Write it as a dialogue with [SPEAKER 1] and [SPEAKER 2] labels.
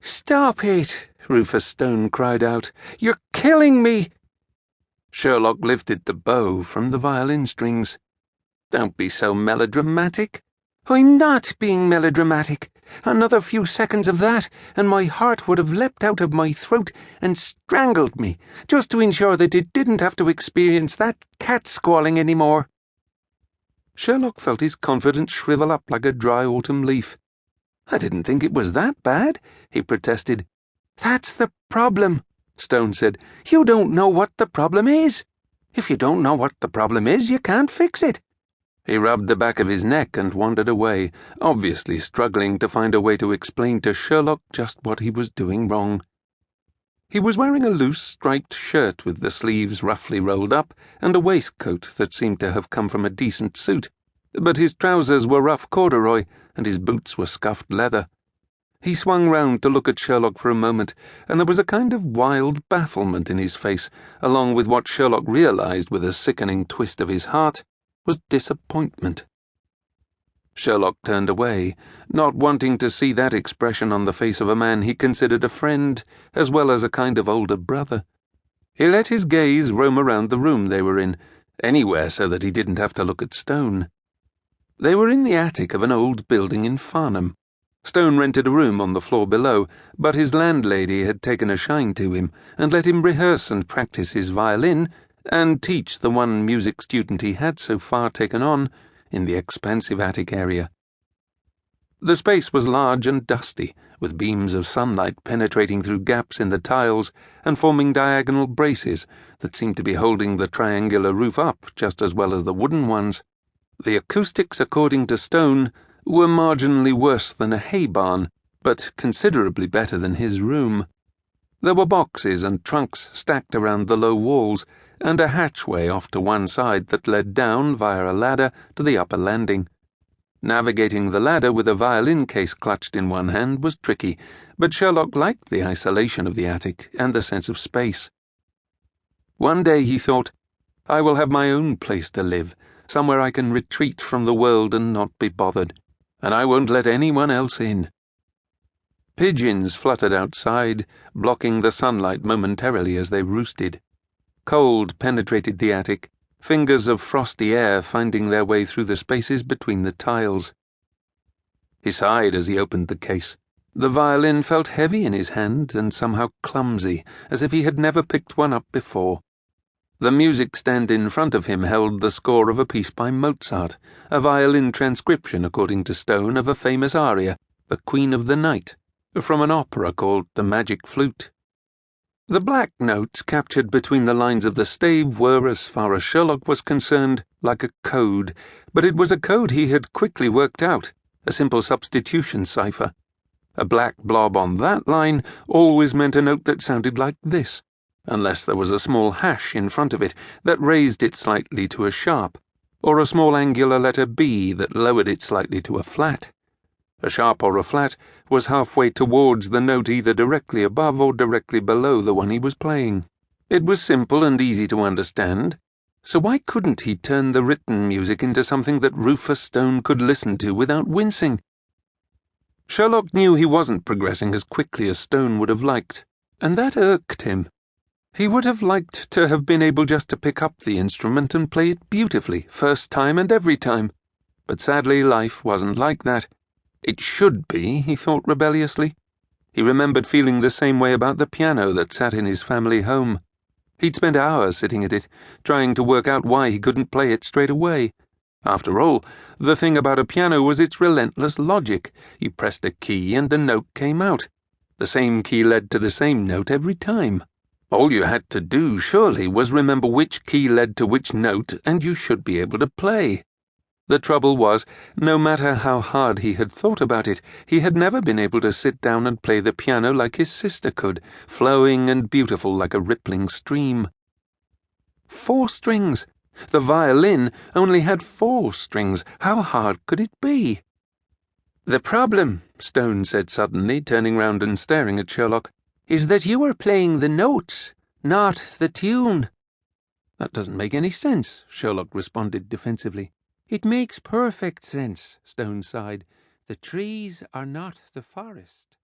[SPEAKER 1] "Stop it!" Rufus Stone cried out. "You're killing me!" Sherlock lifted the bow from the violin strings. "Don't be so melodramatic." "I'm not being melodramatic. Another few seconds of that, and my heart would have leapt out of my throat and strangled me, just to ensure that it didn't have to experience that cat squalling any more." Sherlock felt his confidence shrivel up like a dry autumn leaf. "I didn't think it was that bad," he protested. "That's the problem," Stone said. "You don't know what the problem is. If you don't know what the problem is, you can't fix it." He rubbed the back of his neck and wandered away, obviously struggling to find a way to explain to Sherlock just what he was doing wrong. He was wearing a loose striped shirt with the sleeves roughly rolled up and a waistcoat that seemed to have come from a decent suit, but his trousers were rough corduroy and his boots were scuffed leather. He swung round to look at Sherlock for a moment, and there was a kind of wild bafflement in his face, along with what Sherlock realized with a sickening twist of his heart was disappointment. Sherlock turned away, not wanting to see that expression on the face of a man he considered a friend, as well as a kind of older brother. He let his gaze roam around the room they were in, anywhere so that he didn't have to look at Stone. They were in the attic of an old building in Farnham. Stone rented a room on the floor below, but his landlady had taken a shine to him and let him rehearse and practice his violin and teach the one music student he had so far taken on in the expansive attic area. The space was large and dusty, with beams of sunlight penetrating through gaps in the tiles and forming diagonal braces that seemed to be holding the triangular roof up just as well as the wooden ones. The acoustics, according to Stone, were marginally worse than a hay barn, but considerably better than his room. There were boxes and trunks stacked around the low walls, and a hatchway off to one side that led down via a ladder to the upper landing. Navigating the ladder with a violin case clutched in one hand was tricky, but Sherlock liked the isolation of the attic and the sense of space. One day, he thought, I will have my own place to live, somewhere I can retreat from the world and not be bothered, and I won't let anyone else in. Pigeons fluttered outside, blocking the sunlight momentarily as they roosted. Cold penetrated the attic, fingers of frosty air finding their way through the spaces between the tiles. He sighed as he opened the case. The violin felt heavy in his hand and somehow clumsy, as if he had never picked one up before. The music stand in front of him held the score of a piece by Mozart, a violin transcription, according to Stone, of a famous aria, The Queen of the Night, from an opera called The Magic Flute. The black notes captured between the lines of the stave were, as far as Sherlock was concerned, like a code, but it was a code he had quickly worked out, a simple substitution cipher. A black blob on that line always meant a note that sounded like this, unless there was a small hash in front of it that raised it slightly to a sharp, or a small angular letter B that lowered it slightly to a flat. A sharp or a flat was halfway towards the note either directly above or directly below the one he was playing. It was simple and easy to understand, so why couldn't he turn the written music into something that Rufus Stone could listen to without wincing? Sherlock knew he wasn't progressing as quickly as Stone would have liked, and that irked him. He would have liked to have been able just to pick up the instrument and play it beautifully, first time and every time, but sadly life wasn't like that. It should be, he thought rebelliously. He remembered feeling the same way about the piano that sat in his family home. He'd spent hours sitting at it, trying to work out why he couldn't play it straight away. After all, the thing about a piano was its relentless logic. You pressed a key and a note came out. The same key led to the same note every time. All you had to do, surely, was remember which key led to which note, and you should be able to play. The trouble was, no matter how hard he had thought about it, he had never been able to sit down and play the piano like his sister could, flowing and beautiful like a rippling stream. 4 strings! The violin only had 4 strings. How hard could it be? "The problem," Stone said suddenly, turning round and staring at Sherlock, "is that you are playing the notes, not the tune." "That doesn't make any sense," Sherlock responded defensively. "It makes perfect sense," Stone sighed. "The trees are not the forest.